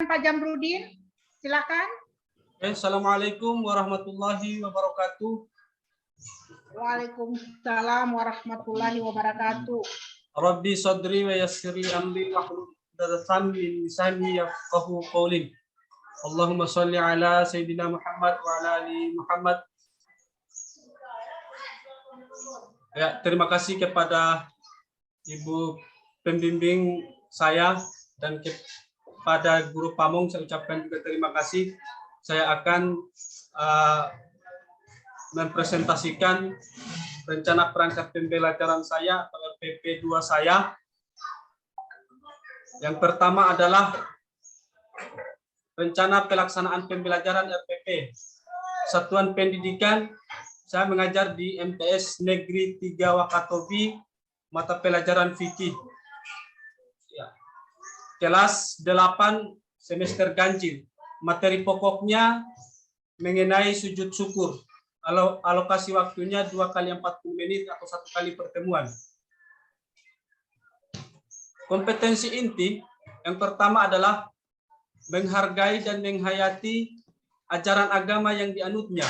Pak Jamrudin. Silakan. Assalamualaikum warahmatullahi wabarakatuh. Waalaikumsalam warahmatullahi wabarakatuh. Rabbi sadri wa yassirli amri wahlul 'uqdatam min lisani yafqahu qawli. Allahumma shalli ala sayyidina Muhammad wa ala ali Muhammad. Ya, terima kasih kepada Ibu pembimbing saya dan kepada Guru Pamong saya ucapkan juga terima kasih. Saya akan mempresentasikan rencana perangkat pembelajaran saya atau RPP 2 saya. Yang pertama adalah rencana pelaksanaan pembelajaran RPP. Satuan Pendidikan, saya mengajar di MTS Negeri 3 Wakatobi, mata pelajaran fikih. Ya. Kelas 8 semester ganjil. Materi pokoknya mengenai sujud syukur. Alokasi waktunya 2 kali 40 menit atau 1 kali pertemuan. Kompetensi inti yang pertama adalah menghargai dan menghayati ajaran agama yang dianutnya,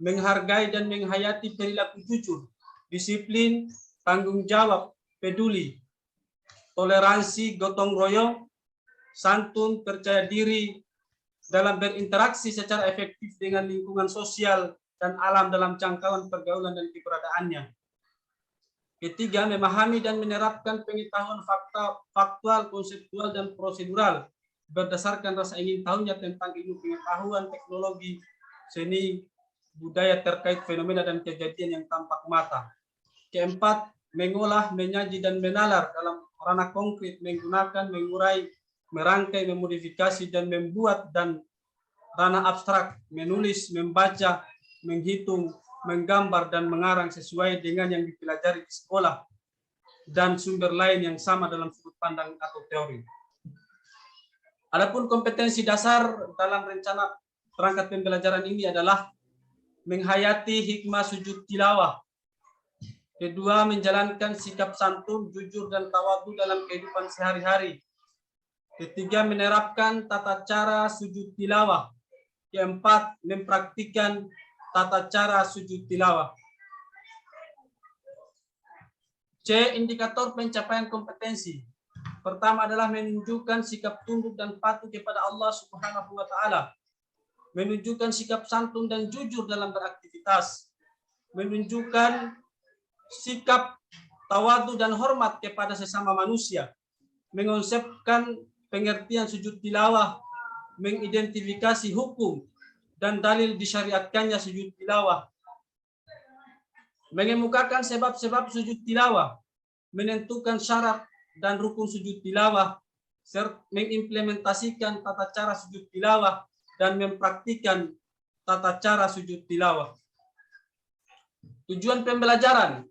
menghargai dan menghayati perilaku jujur, disiplin, tanggung jawab, peduli, toleransi, gotong royong, santun, percaya diri dalam berinteraksi secara efektif dengan lingkungan sosial dan alam dalam jangkauan pergaulan dan keberadaannya. Ketiga, memahami dan menerapkan pengetahuan faktual, konseptual, dan prosedural berdasarkan rasa ingin tahunya tentang ilmu pengetahuan, teknologi, seni, budaya terkait fenomena dan kejadian yang tampak mata. Keempat, mengolah, menyaji, dan menalar dalam ranah konkret, menggunakan, mengurai, merangkai, memodifikasi, dan membuat, dan ranah abstrak, menulis, membaca, menghitung, menggambar, dan mengarang sesuai dengan yang dipelajari di sekolah, dan sumber lain yang sama dalam sudut pandang atau teori. Adapun kompetensi dasar dalam rencana perangkat pembelajaran ini adalah menghayati hikmah sujud tilawah. Kedua, menjalankan sikap santun, jujur, dan tawadhu dalam kehidupan sehari-hari. Ketiga, menerapkan tata cara sujud tilawah. Keempat, mempraktikkan tata cara sujud tilawah. C. Indikator pencapaian kompetensi. Pertama adalah menunjukkan sikap tunduk dan patuh kepada Allah Subhanahu wa Ta'ala, menunjukkan sikap santun dan jujur dalam beraktivitas, menunjukkan sikap tawadhu dan hormat kepada sesama manusia, mengonsepkan pengertian sujud tilawah, mengidentifikasi hukum dan dalil disyariatkannya sujud tilawah, mengemukakan sebab-sebab sujud tilawah, menentukan syarat dan rukun sujud tilawah, serta mengimplementasikan tata cara sujud tilawah dan mempraktikkan tata cara sujud tilawah. Tujuan pembelajaran.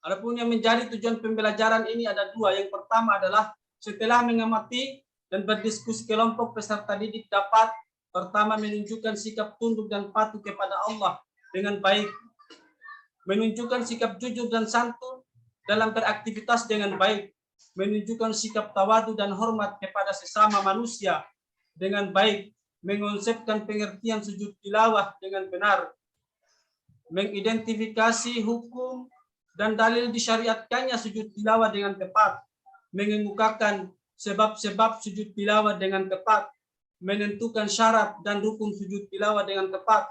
Adapun yang menjadi tujuan pembelajaran ini ada 2. Yang pertama adalah setelah mengamati dan berdiskusi kelompok peserta didik dapat pertama menunjukkan sikap tunduk dan patuh kepada Allah dengan baik, menunjukkan sikap jujur dan santun dalam beraktivitas dengan baik, menunjukkan sikap tawadhu dan hormat kepada sesama manusia dengan baik, mengonsepkan pengertian sujud tilawah dengan benar, mengidentifikasi hukum dan dalil disyariatkannya sujud tilawah dengan tepat, mengemukakan sebab-sebab sujud tilawah dengan tepat, menentukan syarat dan rukun sujud tilawah dengan tepat,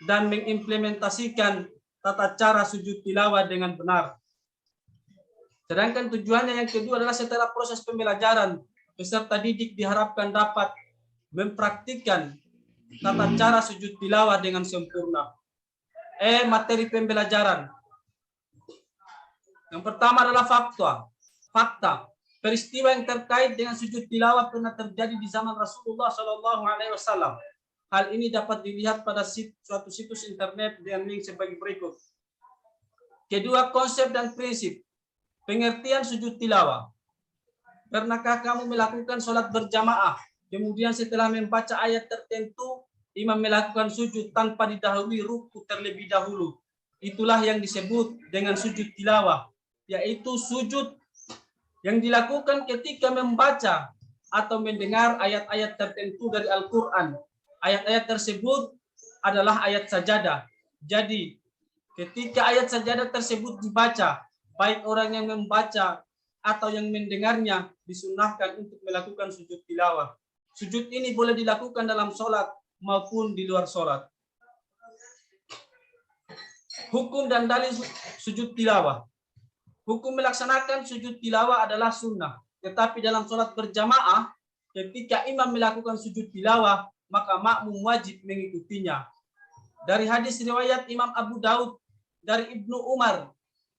dan mengimplementasikan tata cara sujud tilawah dengan benar. Sedangkan tujuannya yang kedua adalah setelah proses pembelajaran, peserta didik diharapkan dapat mempraktikkan tata cara sujud tilawah dengan sempurna. Materi pembelajaran. Yang pertama adalah fakta. Peristiwa yang terkait dengan sujud tilawah pernah terjadi di zaman Rasulullah SAW. Hal ini dapat dilihat pada suatu situs internet dengan link sebagai berikut. Kedua, konsep dan prinsip. Pengertian sujud tilawah. Pernahkah kamu melakukan sholat berjamaah, kemudian setelah membaca ayat tertentu, imam melakukan sujud tanpa didahului ruku terlebih dahulu? Itulah yang disebut dengan sujud tilawah, yaitu sujud yang dilakukan ketika membaca atau mendengar ayat-ayat tertentu dari Al-Quran. Ayat-ayat tersebut adalah ayat sajadah. Jadi, ketika ayat sajadah tersebut dibaca, baik orang yang membaca atau yang mendengarnya, disunahkan untuk melakukan sujud tilawah. Sujud ini boleh dilakukan dalam sholat maupun di luar sholat. Hukum dan dalil sujud tilawah. Hukum melaksanakan sujud tilawah adalah sunnah. Tetapi dalam sholat berjamaah, ketika imam melakukan sujud tilawah, maka makmum wajib mengikutinya. Dari hadis riwayat Imam Abu Daud dari Ibnu Umar,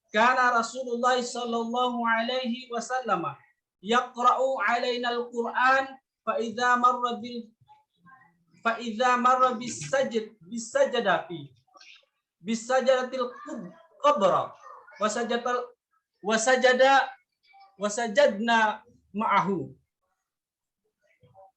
kana Rasulullah sallallahu alaihi wasallam yaqra'u alaina al-Qur'an fa idza marra bisajadatil kubra wasajadna ma'ahu.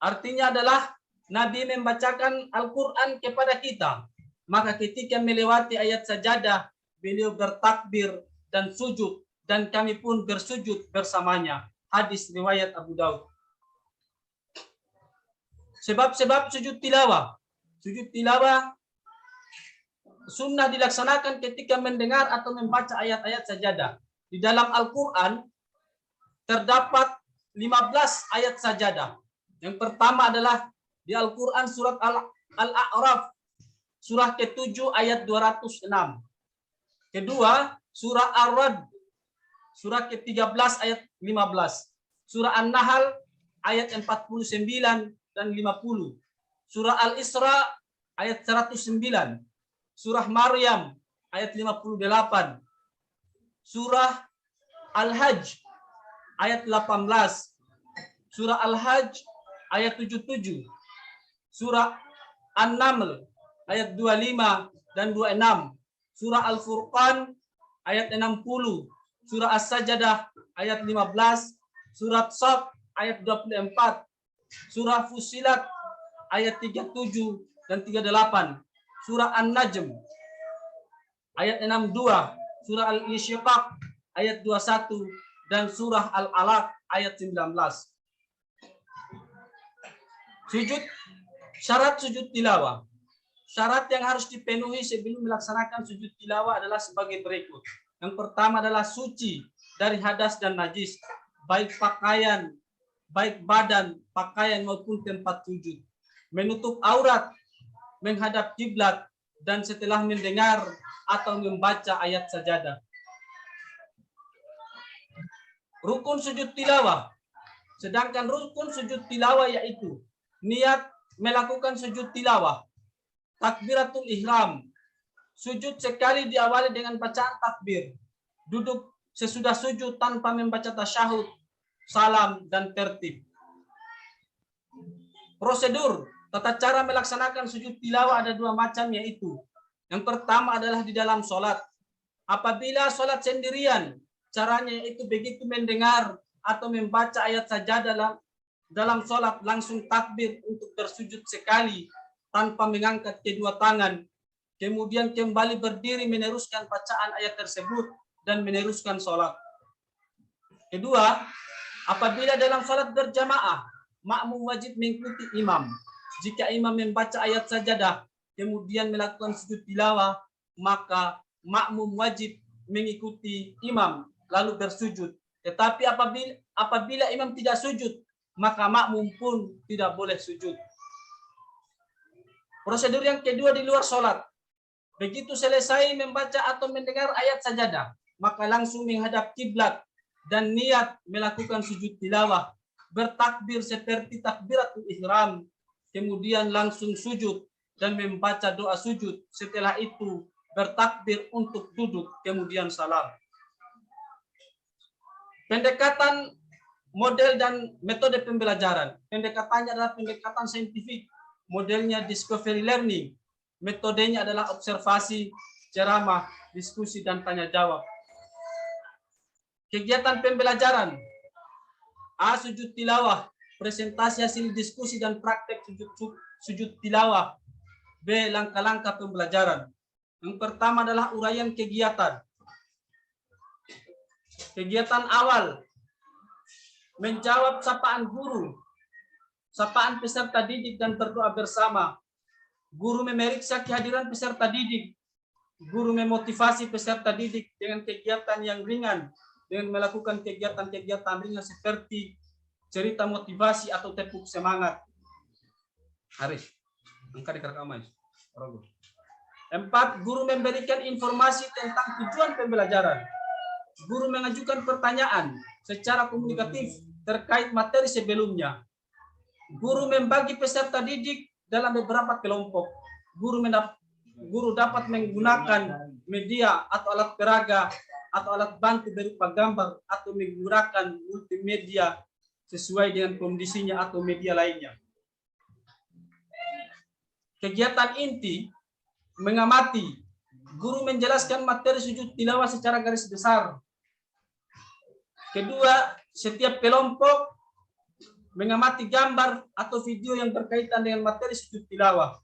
Artinya adalah Nabi membacakan Al-Quran kepada kita. Maka ketika melewati ayat sajadah, beliau bertakbir dan sujud. Dan kami pun bersujud bersamanya. Hadis riwayat Abu Daud. Sebab-sebab sujud tilawah. Sujud tilawah sunnah dilaksanakan ketika mendengar atau membaca ayat-ayat sajadah. Di dalam Al-Quran terdapat 15 ayat sajadah. Yang pertama adalah di Al-Quran surat Al-A'raf, surah ke-7 ayat 206. Kedua, surah Ar-Rad, surah ke-13 ayat 15. Surah An-Nahl ayat 49 dan 50. Surah Al-Isra ayat 109. Surah Maryam ayat 58. Surah Al-Hajj ayat 18. Surah Al-Hajj ayat 77. Surah An-Naml ayat 25 dan 26. Surah Al-Furqan ayat 60. Surah As-Sajdah ayat 15. Surat Shad ayat 24. Surah Fussilat ayat 37 dan 38. Surah An-Najm ayat 62. Surah Al-Insyiqaq ayat 21 dan surah Al-Alaq ayat 19. Syarat sujud tilawah. Syarat yang harus dipenuhi sebelum melaksanakan sujud tilawah adalah sebagai berikut. Yang pertama adalah suci dari hadas dan najis, baik pakaian, baik badan, pakaian maupun tempat sujud. Menutup aurat, menghadap kiblat, dan setelah mendengar atau membaca ayat sajadah. Rukun sujud tilawah. Sedangkan rukun sujud tilawah yaitu niat melakukan sujud tilawah, takbiratul ihram, sujud sekali diawali dengan bacaan takbir, duduk sesudah sujud tanpa membaca tasyahud, salam, dan tertib. Prosedur tata cara melaksanakan sujud tilawah ada dua macam, yaitu yang pertama adalah di dalam sholat. Apabila sholat sendirian, caranya yaitu begitu mendengar atau membaca ayat saja dalam sholat langsung takbir untuk bersujud sekali tanpa mengangkat kedua tangan, kemudian kembali berdiri meneruskan bacaan ayat tersebut dan meneruskan sholat. Kedua, apabila dalam sholat berjamaah, makmum wajib mengikuti imam. Jika imam membaca ayat sajadah kemudian melakukan sujud tilawah, maka makmum wajib mengikuti imam lalu bersujud. Tetapi apabila imam tidak sujud, maka makmum pun tidak boleh sujud. Prosedur yang kedua di luar sholat. Begitu selesai membaca atau mendengar ayat sajadah, maka langsung menghadap kiblat dan niat melakukan sujud tilawah, bertakbir seperti takbiratul ihram, kemudian langsung sujud dan membaca doa sujud. Setelah itu bertakbir untuk duduk, kemudian salam. Pendekatan model dan metode pembelajaran. Pendekatannya adalah pendekatan saintifik. Modelnya discovery learning. Metodenya adalah observasi, ceramah, diskusi, dan tanya jawab. Kegiatan pembelajaran. A. Sujud tilawah. Presentasi hasil diskusi dan praktek sujud tilawah. B. Langkah-langkah pembelajaran. Yang pertama adalah uraian kegiatan. Kegiatan awal. Menjawab sapaan guru sapaan peserta didik dan berdoa bersama. Guru memeriksa kehadiran peserta didik. Guru memotivasi peserta didik dengan kegiatan yang ringan, dengan melakukan kegiatan-kegiatan ringan seperti cerita motivasi atau tepuk semangat. Haris, angkat di rekaman. 4. Guru memberikan informasi tentang tujuan pembelajaran. Guru mengajukan pertanyaan secara komunikatif terkait materi sebelumnya. Guru membagi peserta didik dalam beberapa kelompok. Guru dapat menggunakan media atau alat peraga atau alat bantu berupa gambar atau menggunakan multimedia sesuai dengan kondisinya atau media lainnya. Kegiatan inti mengamati. Guru menjelaskan materi sujud tilawah secara garis besar. Kedua, setiap kelompok mengamati gambar atau video yang berkaitan dengan materi sujud tilawah.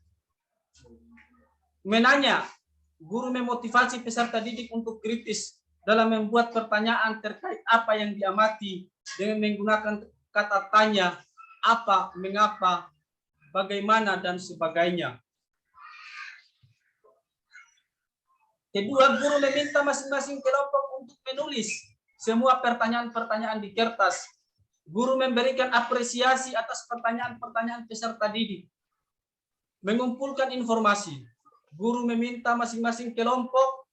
Menanya, guru memotivasi peserta didik untuk kritis dalam membuat pertanyaan terkait apa yang diamati dengan menggunakan kata tanya, apa, mengapa, bagaimana, dan sebagainya. Kedua, guru meminta masing-masing kelompok untuk menulis semua pertanyaan-pertanyaan di kertas. Guru memberikan apresiasi atas pertanyaan-pertanyaan peserta didik. Mengumpulkan informasi. Guru meminta masing-masing kelompok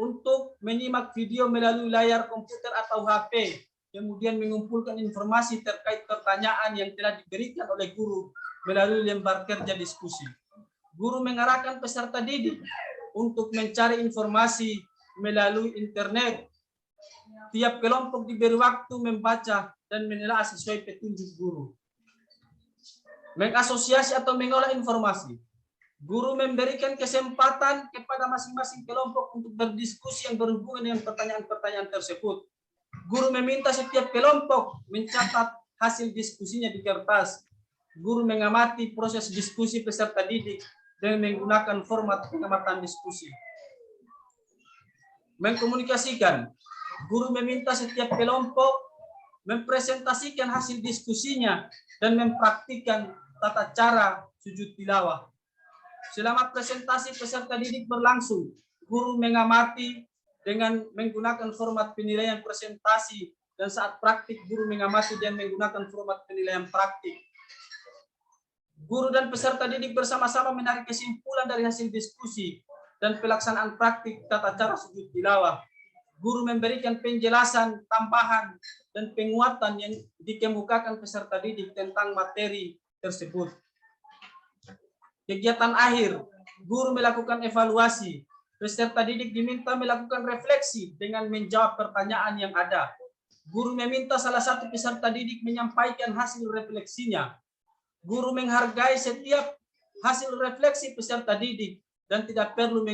untuk menyimak video melalui layar komputer atau HP. Kemudian mengumpulkan informasi terkait pertanyaan yang telah diberikan oleh guru melalui lembar kerja diskusi. Guru mengarahkan peserta didik untuk mencari informasi melalui internet. Tiap kelompok diberi waktu membaca dan menelaah sesuai petunjuk guru. Mengasosiasi atau mengolah informasi. Guru memberikan kesempatan kepada masing-masing kelompok untuk berdiskusi yang berhubungan dengan pertanyaan-pertanyaan tersebut. Guru meminta setiap kelompok mencatat hasil diskusinya di kertas. Guru mengamati proses diskusi peserta didik dengan menggunakan format pengamatan diskusi. Mengkomunikasikan. Guru meminta setiap kelompok mempresentasikan hasil diskusinya dan mempraktikkan tata cara sujud tilawah. Selama presentasi peserta didik berlangsung, guru mengamati dengan menggunakan format penilaian presentasi, dan saat praktik guru mengamati dan menggunakan format penilaian praktik. Guru dan peserta didik bersama-sama menarik kesimpulan dari hasil diskusi dan pelaksanaan praktik tata cara sujud tilawah. Guru memberikan penjelasan, tambahan, dan penguatan yang dikemukakan peserta didik tentang materi tersebut. Kegiatan akhir, guru melakukan evaluasi. Peserta didik diminta melakukan refleksi dengan menjawab pertanyaan yang ada. Guru meminta salah satu peserta didik menyampaikan hasil refleksinya. Guru menghargai setiap hasil refleksi peserta didik dan tidak perlu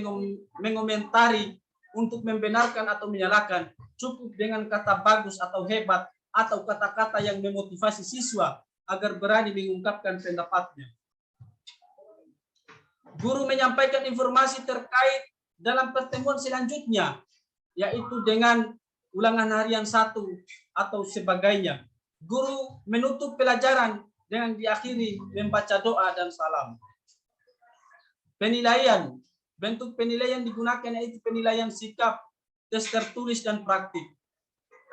mengomentari untuk membenarkan atau menyalahkan. Cukup dengan kata bagus atau hebat atau kata-kata yang memotivasi siswa agar berani mengungkapkan pendapatnya. Guru menyampaikan informasi terkait dalam pertemuan selanjutnya, yaitu dengan ulangan harian 1 atau sebagainya. Guru menutup pelajaran dengan diakhiri membaca doa dan salam. Penilaian. Bentuk penilaian digunakan yaitu penilaian sikap, tes tertulis, dan praktik.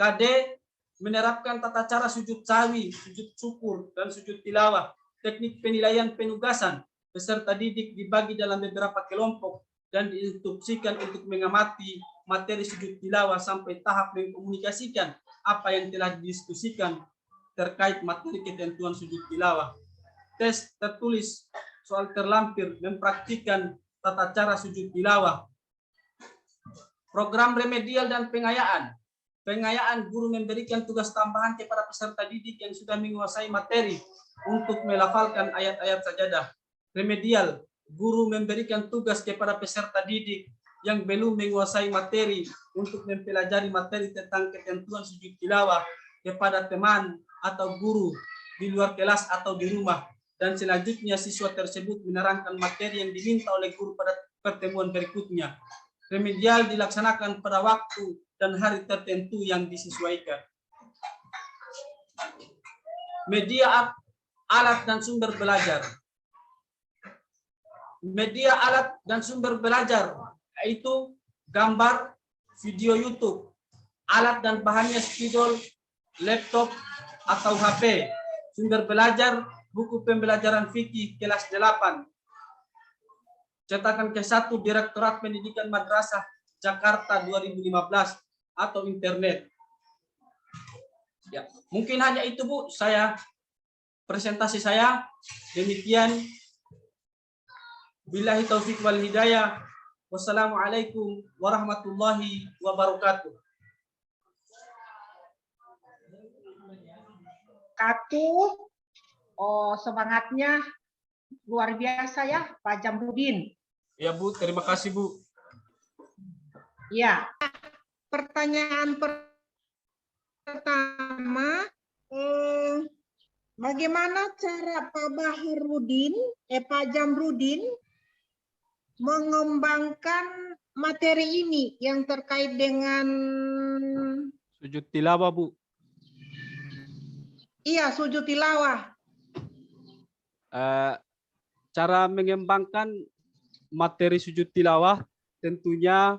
KD menerapkan tata cara sujud sawi, sujud syukur, dan sujud tilawah. Teknik penilaian penugasan. Peserta didik dibagi dalam beberapa kelompok dan diinstruksikan untuk mengamati materi sujud tilawah sampai tahap mengkomunikasikan apa yang telah didiskusikan terkait materi ketentuan sujud tilawah. Tes tertulis, soal terlampir, mempraktikkan tata cara sujud tilawah. Program remedial dan pengayaan. Pengayaan, guru memberikan tugas tambahan kepada peserta didik yang sudah menguasai materi untuk melafalkan ayat-ayat sajadah. Remedial, guru memberikan tugas kepada peserta didik yang belum menguasai materi untuk mempelajari materi tentang ketentuan sujud tilawah kepada teman atau guru di luar kelas atau di rumah, dan selanjutnya siswa tersebut menerangkan materi yang diminta oleh guru pada pertemuan berikutnya. Remedial dilaksanakan pada waktu dan hari tertentu yang disesuaikan. alat dan sumber belajar. Media alat dan sumber belajar yaitu gambar, video YouTube, alat dan bahannya spidol, laptop atau HP. Sumber belajar, buku pembelajaran fikih kelas 8. Cetakan ke-1 Direktorat Pendidikan Madrasah Jakarta 2015 atau internet. Ya, mungkin hanya itu Bu, presentasi saya. Demikian. Billahi taufik wal hidayah. Wassalamualaikum warahmatullahi wabarakatuh. Semangatnya luar biasa ya, Pak Jamrudin. Ya Bu, terima kasih Bu. Ya. Pertanyaan pertama, bagaimana cara Pak Jamrudin mengembangkan materi ini yang terkait dengan Sujud tilawah Bu. Iya, sujud tilawah. Cara mengembangkan materi sujud tilawah, tentunya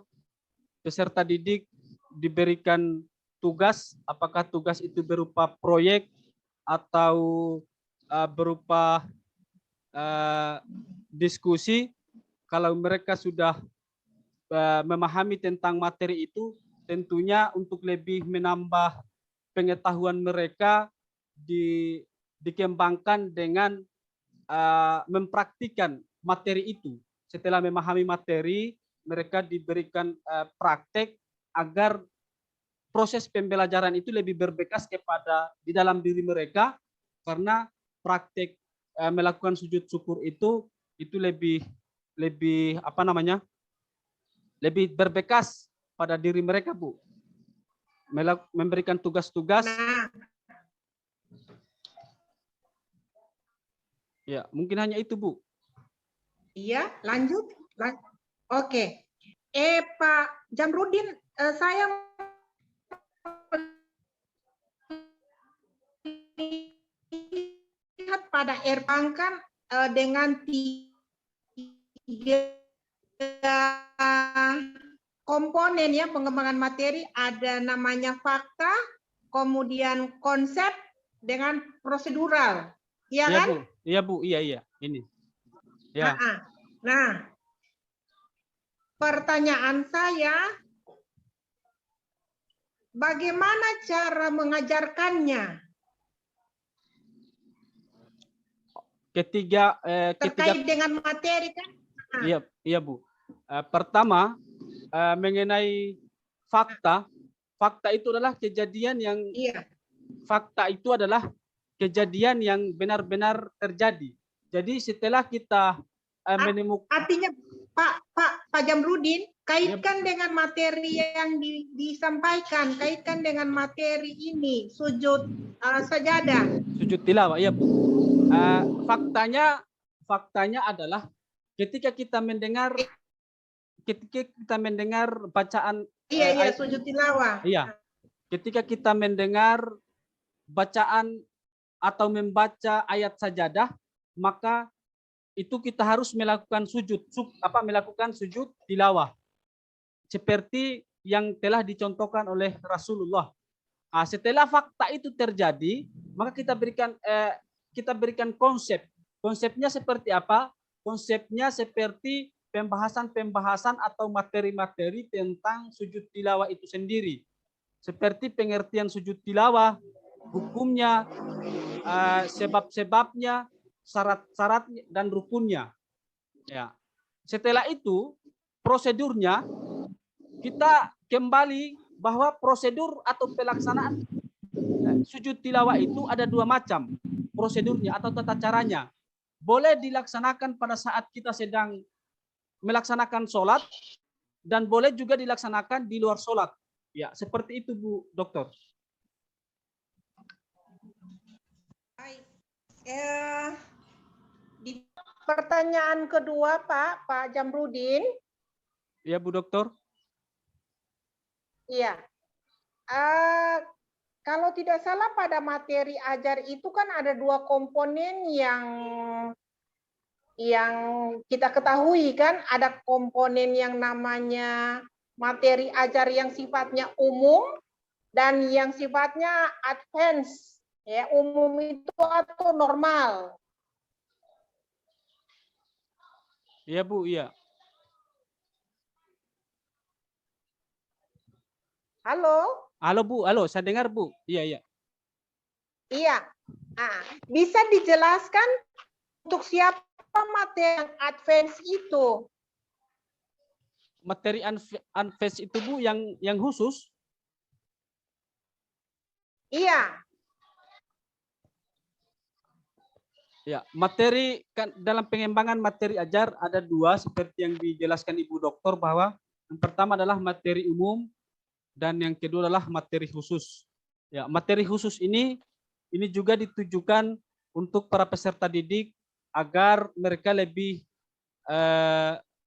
peserta didik diberikan tugas, apakah tugas itu berupa proyek atau berupa diskusi. Kalau mereka sudah memahami tentang materi itu, tentunya untuk lebih menambah pengetahuan mereka dikembangkan dengan mempraktikkan materi itu. Setelah memahami materi, mereka diberikan praktek agar proses pembelajaran itu lebih berbekas di dalam diri mereka, karena praktek melakukan sujud syukur itu lebih lebih berbekas pada diri mereka Bu. Memberikan tugas-tugas. Nah, ya, mungkin hanya itu Bu. Iya, lanjut. Oke. Pak Jamrudin, saya lihat pada Erpangkan dengan 3 komponen ya pengembangan materi, ada namanya fakta, kemudian konsep dengan prosedural. Iya kan? Bu. Iya Bu, iya. Ini. Ya. Nah, pertanyaan saya, bagaimana cara mengajarkannya? Terkait dengan materi kan? Iya Bu. Pertama, mengenai fakta itu adalah kejadian yang fakta itu adalah kejadian yang benar-benar terjadi. Jadi setelah kita menemukan, artinya Pak Jamrudin, kaitkan dengan materi yang disampaikan, kaitkan dengan materi ini, sujud sajadah. Sujud tilawah, ya Bu. Faktanya adalah ketika kita mendengar bacaan sujud tilawah. Iya. Ketika kita mendengar bacaan atau membaca ayat sajadah, maka itu kita harus melakukan melakukan sujud tilawah seperti yang telah dicontohkan oleh Rasulullah. Setelah fakta itu terjadi, maka kita berikan konsep. Konsepnya seperti apa? Konsepnya seperti pembahasan atau materi-materi tentang sujud tilawah itu sendiri. Seperti pengertian sujud tilawah, hukumnya, sebab-sebabnya, syarat-syaratnya dan rukunnya. Ya. Setelah itu prosedurnya kita kembali bahwa prosedur atau pelaksanaan sujud tilawah itu ada 2 macam prosedurnya atau tata caranya. Boleh dilaksanakan pada saat kita sedang melaksanakan sholat dan boleh juga dilaksanakan di luar sholat. Ya, seperti itu Bu Dokter. Di pertanyaan kedua Pak Jamrudin. Ya Bu Dokter. Iya. kalau tidak salah pada materi ajar itu kan ada dua komponen yang kita ketahui kan, ada komponen yang namanya materi ajar yang sifatnya umum dan yang sifatnya advance. Ya, umum itu atau normal. Iya Bu, iya. Halo? Halo Bu, halo, saya dengar Bu. Iya, iya. Iya. Nah, bisa dijelaskan untuk siapa materi yang advance itu? Materi advance itu Bu yang khusus. Iya. Ya, materi kan dalam pengembangan materi ajar ada dua seperti yang dijelaskan Ibu Doktor bahwa yang pertama adalah materi umum dan yang kedua adalah materi khusus. Ya, materi khusus ini juga ditujukan untuk para peserta didik agar mereka lebih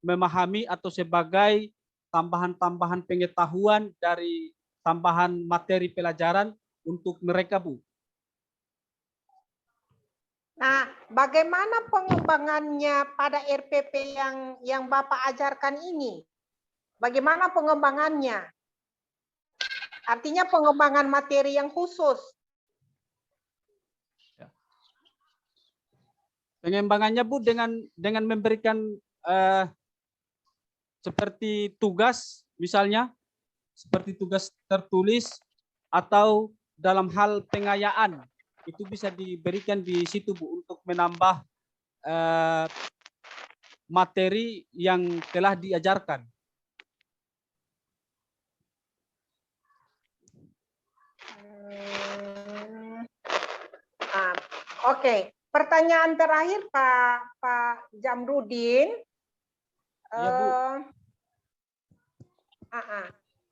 memahami atau sebagai tambahan-tambahan pengetahuan dari tambahan materi pelajaran untuk mereka, Bu. Nah, bagaimana pengembangannya pada RPP yang Bapak ajarkan ini? Bagaimana pengembangannya? Artinya pengembangan materi yang khusus. Pengembangannya Bu dengan memberikan seperti tugas misalnya seperti tugas tertulis atau dalam hal pengayaan itu bisa diberikan di situ Bu untuk menambah materi yang telah diajarkan. Oke. Pertanyaan terakhir Pak Jamrudin. Iya Bu.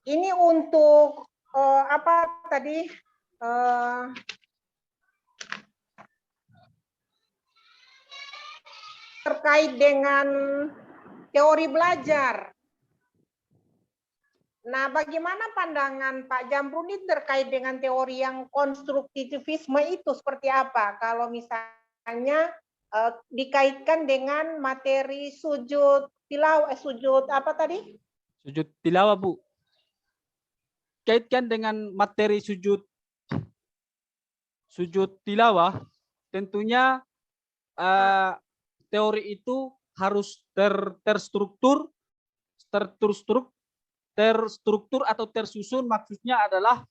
Ini untuk apa tadi? Terkait dengan teori belajar. Nah, bagaimana pandangan Pak Jamrudin terkait dengan teori yang konstruktivisme itu seperti apa? Kalau misalnya dikaitkan dengan materi sujud tilawah, sujud apa tadi? Sujud tilawah Bu. Kaitkan dengan materi sujud tilawah, tentunya teori itu harus terstruktur atau tersusun. Maksudnya adalah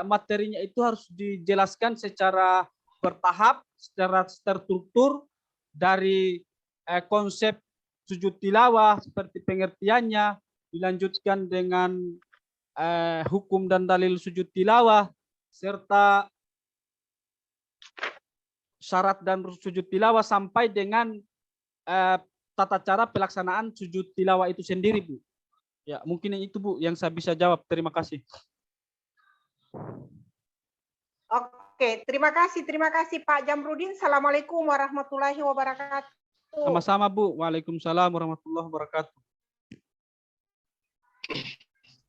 materinya itu harus dijelaskan secara bertahap, secara terstruktur dari konsep sujud tilawah seperti pengertiannya, dilanjutkan dengan hukum dan dalil sujud tilawah serta syarat dan sujud tilawah sampai dengan tata cara pelaksanaan sujud tilawah itu sendiri, Bu. Ya, mungkin itu Bu yang saya bisa jawab. Terima kasih. Oke, terima kasih Pak Jamrudin. Assalamualaikum warahmatullahi wabarakatuh. Sama-sama Bu. Waalaikumsalam warahmatullahi wabarakatuh.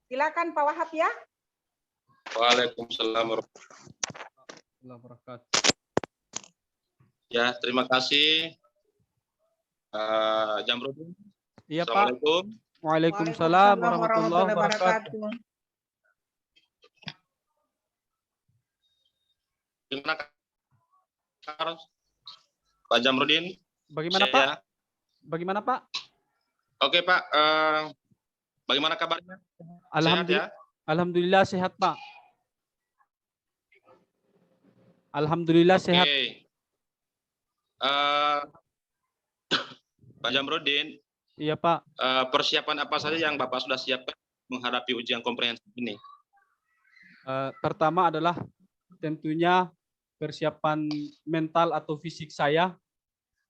Silakan Pak Wahab ya. Waalaikumsalam warahmatullahi wabarakatuh. Ya, terima kasih Jamrudin. Iya Pak. Assalamualaikum. Waalaikumsalam warahmatullahi wabarakatuh. Gimana Pak Jamrudin? Bagaimana Pak? Bagaimana Pak? Oke Pak, bagaimana kabarnya? Alhamdulillah, sehat, ya? Alhamdulillah sehat Pak. Alhamdulillah sehat. Pak Jamrudin. Iya Pak. Persiapan apa saja yang Bapak sudah siapkan menghadapi ujian komprehensif ini? Pertama adalah tentunya persiapan mental atau fisik saya.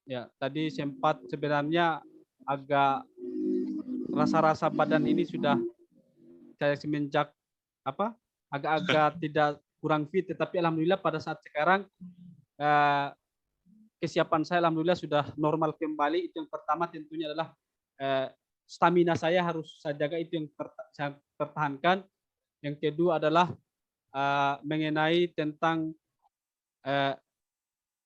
Ya, tadi sempat sebenarnya agak rasa-rasa badan ini sudah saya semenjak agak-agak tidak kurang fit, tetapi alhamdulillah pada saat sekarang kesiapan saya alhamdulillah sudah normal kembali. Itu yang pertama tentunya adalah stamina saya harus saya jaga, itu yang saya pertahankan. Yang kedua adalah mengenai tentang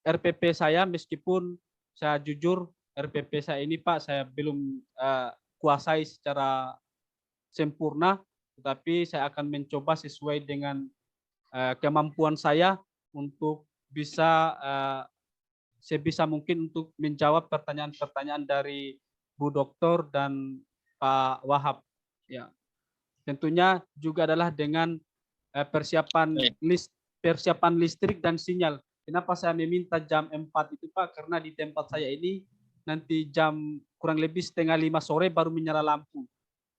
RPP saya, meskipun saya jujur RPP saya ini Pak, saya belum kuasai secara sempurna, tetapi saya akan mencoba sesuai dengan kemampuan saya untuk bisa sebisa mungkin untuk menjawab pertanyaan-pertanyaan dari Bu Doktor dan Pak Wahab. Ya, tentunya juga adalah dengan persiapan listrik dan sinyal. Kenapa saya meminta jam 4 itu Pak? Karena di tempat saya ini nanti jam kurang lebih 4:30 sore baru menyala lampu.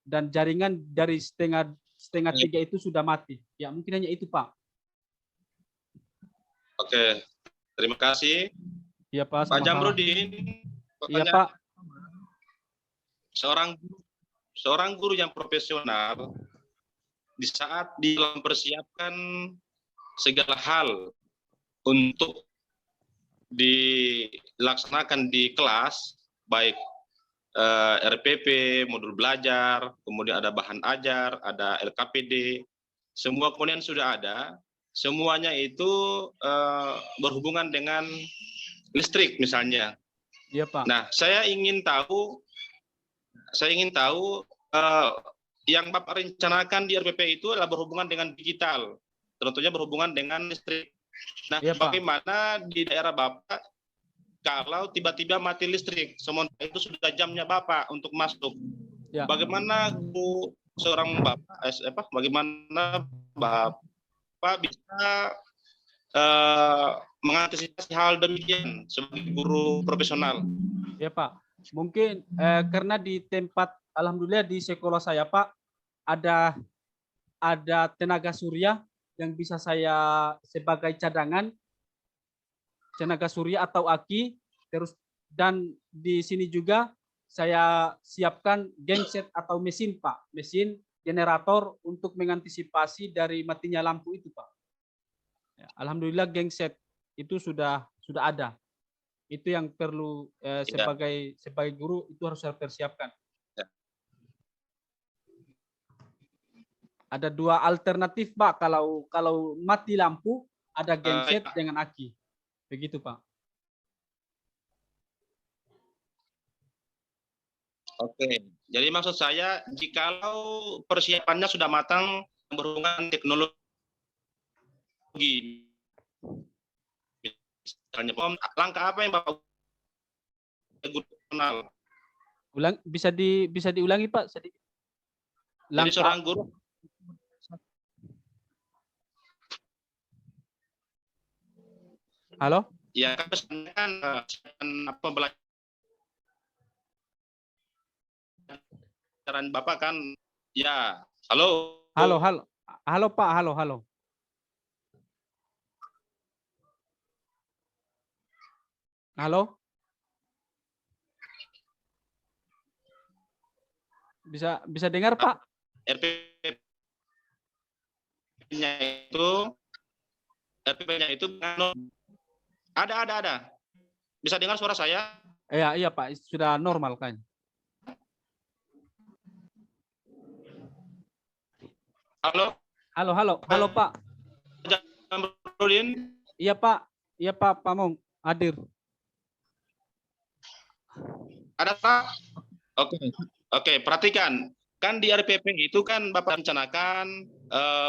Dan jaringan dari setengah 3 itu sudah mati. Ya, mungkin hanya itu Pak. Oke, terima kasih. Iya Pak. Pak Jamrudin. Iya Pak. Seorang guru yang profesional di saat dia mempersiapkan segala hal untuk dilaksanakan di kelas, baik RPP, modul belajar, kemudian ada bahan ajar, ada LKPD, semua kemudian sudah ada, semuanya itu berhubungan dengan listrik misalnya. Iya Pak. Nah, saya ingin tahu yang Bapak rencanakan di RPP itu adalah berhubungan dengan digital, tentunya berhubungan dengan listrik. Nah, ya, bagaimana di daerah Bapak kalau tiba-tiba mati listrik, sementara itu sudah jamnya Bapak untuk masuk? Ya. Bagaimana seorang Bapak, bagaimana Bapak bisa mengantisipasi hal demikian sebagai guru profesional? Ya Pak, mungkin karena di tempat, alhamdulillah di sekolah saya Pak, ada tenaga surya yang bisa saya sebagai cadangan, tenaga surya atau aki, terus dan di sini juga saya siapkan genset atau mesin Pak, mesin generator untuk mengantisipasi dari matinya lampu itu Pak. Ya, alhamdulillah genset itu sudah ada. Itu yang perlu sebagai guru itu harus saya persiapkan. Ya. Ada 2 alternatif Pak, kalau mati lampu ada genset dengan aki. Begitu Pak. Oke, jadi maksud saya jikalau persiapannya sudah matang berhubungan teknologi, misalnya langkah apa yang Bapak kenal? Bisa diulangi Pak sedikit. Jadi seorang guru Halo? Ya, kan pembelajaran Bapak kan, ya. Halo. Halo Pak, halo. Halo? Bisa dengar Pak? RPP-nya itu ada. Bisa dengar suara saya? Iya Pak, sudah normal kan. Halo Pak. Iya Pak, Pak Mong hadir. Ada Pak? Oke, perhatikan. Kan di RPP itu kan Bapak rencanakan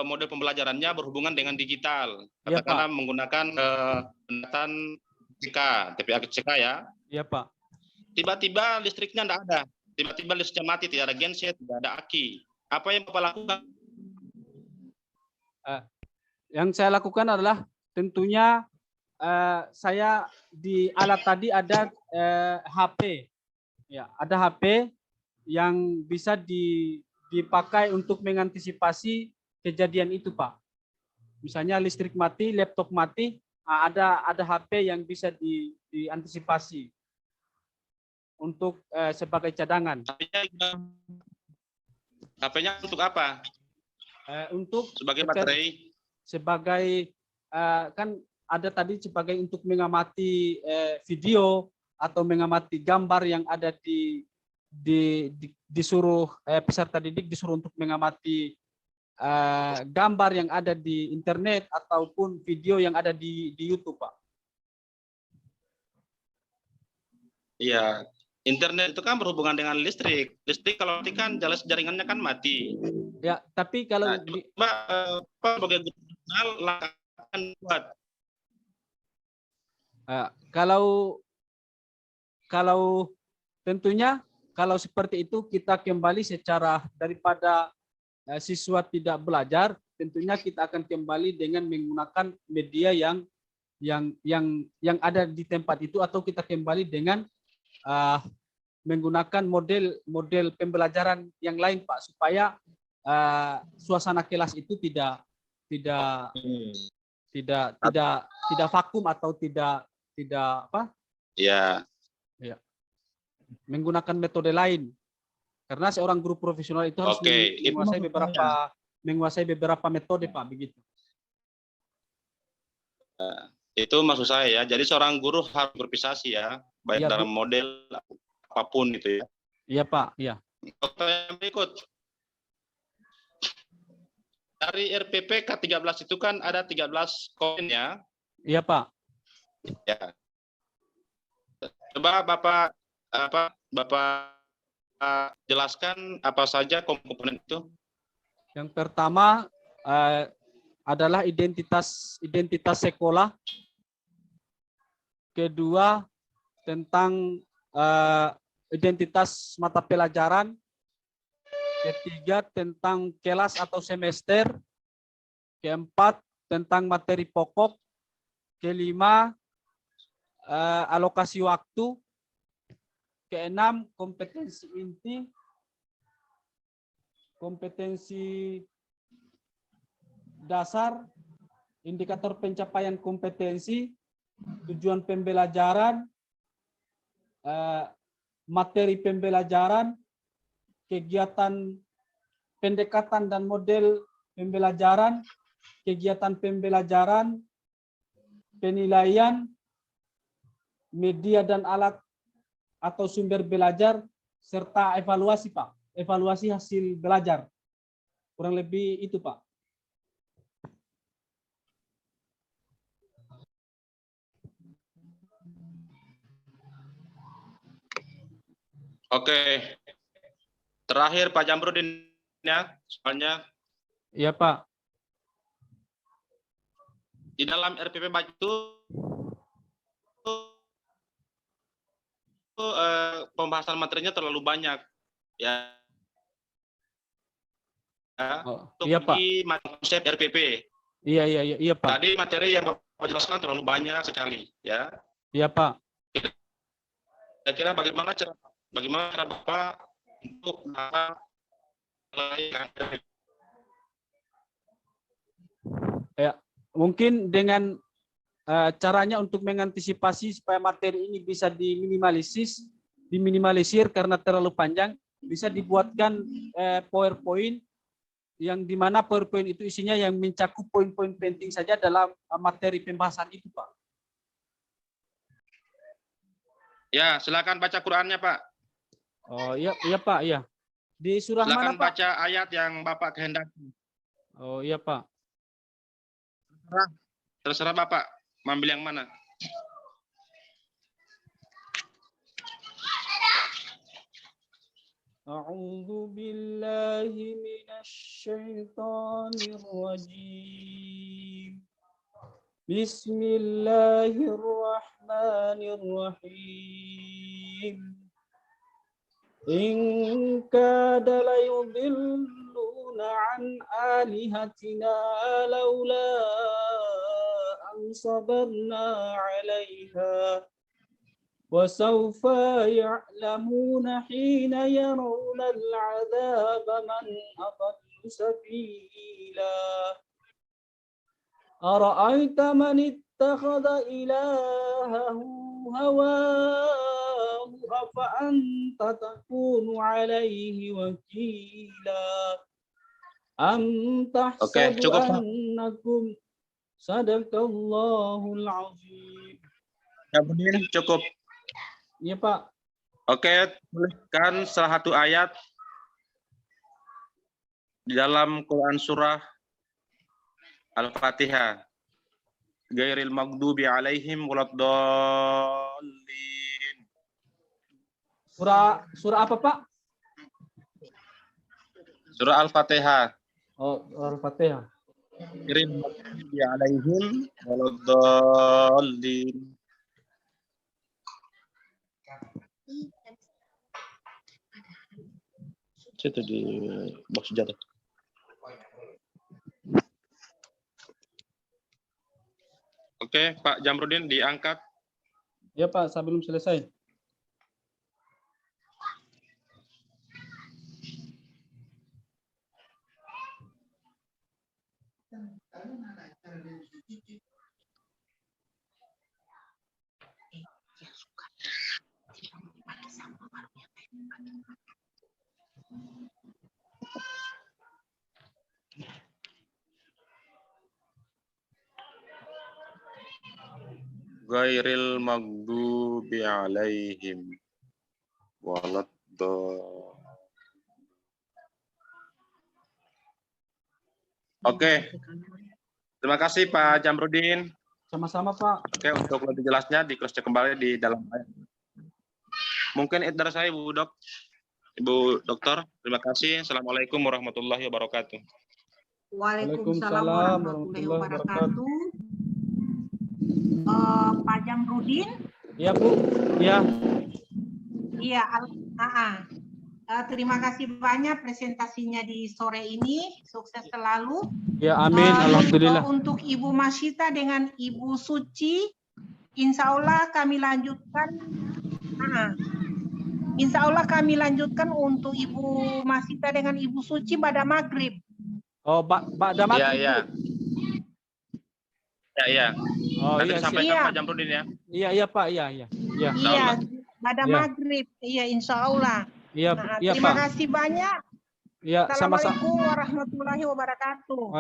model pembelajarannya berhubungan dengan digital. Katakanlah menggunakan pendataan TPA CK ya. Iya Pak. Tiba-tiba listriknya tidak ada. Tiba-tiba listriknya mati, tidak ada genset, tidak ada aki. Apa yang Bapak lakukan? Yang saya lakukan adalah tentunya saya di alat tadi ada HP. Ya, ada HP yang bisa dipakai untuk mengantisipasi kejadian itu, Pak. Misalnya listrik mati, laptop mati, ada HP yang bisa diantisipasi untuk sebagai cadangan. HP-nya untuk apa? Untuk sebagai baterai. Sebagai kan ada tadi sebagai untuk mengamati video atau mengamati gambar yang ada disuruh peserta didik disuruh untuk mengamati gambar yang ada di internet ataupun video yang ada di YouTube, Pak. Iya, internet itu kan berhubungan dengan listrik. Listrik kalau mati kan jaringannya kan mati. Ya, tapi kalau Nah, coba sebagai guru nasional langkah akan buat. kalau tentunya kalau seperti itu kita kembali secara daripada siswa tidak belajar, tentunya kita akan kembali dengan menggunakan media yang ada di tempat itu, atau kita kembali dengan menggunakan model pembelajaran yang lain, Pak, supaya suasana kelas itu tidak vakum atau tidak apa? Ya. Ya. Menggunakan metode lain. Karena seorang guru profesional itu harus menguasai beberapa metode, Pak, begitu. Itu maksud saya ya. Jadi seorang guru harus berprestasi ya, baik Ya, dalam model apapun itu ya. Iya, Pak, iya. Pertanyaan berikut. Dari RPP K13 itu kan ada 13 koin ya. Iya, Pak. Ya. Coba Bapak jelaskan apa saja komponen itu. Yang pertama adalah identitas sekolah. Kedua, tentang identitas mata pelajaran. Ketiga, tentang kelas atau semester. Keempat, tentang materi pokok. Kelima, alokasi waktu. Keenam, kompetensi inti. Kompetensi dasar, indikator pencapaian kompetensi, tujuan pembelajaran, materi pembelajaran, kegiatan pendekatan dan model pembelajaran, kegiatan pembelajaran, penilaian, media dan alat atau sumber belajar, serta evaluasi, Pak. Evaluasi hasil belajar. Kurang lebih itu, Pak. Oke. Terakhir Pak Jamrudin ya, soalnya. Iya, Pak. Di dalam RPP itu pembahasan materinya terlalu banyak ya. Iya, Pak. Konsep RPP. Iya, Pak. Tadi materi yang Bapak jelaskan terlalu banyak sekali ya. Iya, Pak. Kira-kira bagaimana cara Bapak untuk ya, mungkin dengan caranya untuk mengantisipasi supaya materi ini bisa diminimalisir karena terlalu panjang, bisa dibuatkan PowerPoint yang dimana PowerPoint itu isinya yang mencakup poin-poin penting saja dalam materi pembahasan itu, Pak. Ya, silakan baca Qurannya, Pak. Oh, iya Pak, iya. Di surah silakan mana, Pak? Baca ayat yang Bapak kehendaki. Oh, iya, Pak. Terserah Bapak, ambil yang mana? A'udzu billahi minasy syaithanir rajim. Bismillahirrahmanirrahim. In kada la yudilluna an alihatina laula an sabarna 'alaiha. وسوف يعلمون حين يرون العذاب من أضل سبيلا أرأيت من اتخذ إلهه هواه أفأنت تكون عليه وكيلا أم تحسب أنكم صدق الله العظيم. Ya, begini cukup. Iya, Pak. Oke, tuliskan salah satu ayat di dalam Quran surah Al-Fatihah. Ghairil maghdubi alaihim waladdallin. Surah apa, Pak? Surah Al-Fatihah. Oh, Al-Fatihah. Ghairil maghdubi alaihim waladdallin. Situ di box senjata. Oke, Pak Jamrudin diangkat. Ya, Pak, saya belum selesai. Ghairil maghdubi alaihim waladdallin. Oke. Terima kasih Pak Jamrudin. Sama-sama, Pak. Oke, untuk lebih jelasnya di cross check kembali di dalam ayat. Mungkin itu dari saya, Ibu Dokter. Terima kasih. Assalamualaikum warahmatullahi wabarakatuh. Waalaikumsalam warahmatullahi wabarakatuh. Pak Jamrudin? Iya, Bu. Iya. Iya, terima kasih banyak presentasinya di sore ini. Sukses selalu. Ya, amin. Alhamdulillah. Untuk Ibu Masita dengan Ibu Suci, insya Allah kami lanjutkan. Insya Allah kami lanjutkan untuk Ibu Masita dengan Ibu Suci pada maghrib. Oh, pada maghrib. Iya. Ya. Oh, nanti iya, disampaikan iya. Pak Jamrudin ya. Iya, Pak. Iya. Iya, pada maghrib. Iya, insya Allah. Iya, Terima Pak. kasih banyak. Iya, sama-sama. Assalamualaikum warahmatullahi wabarakatuh.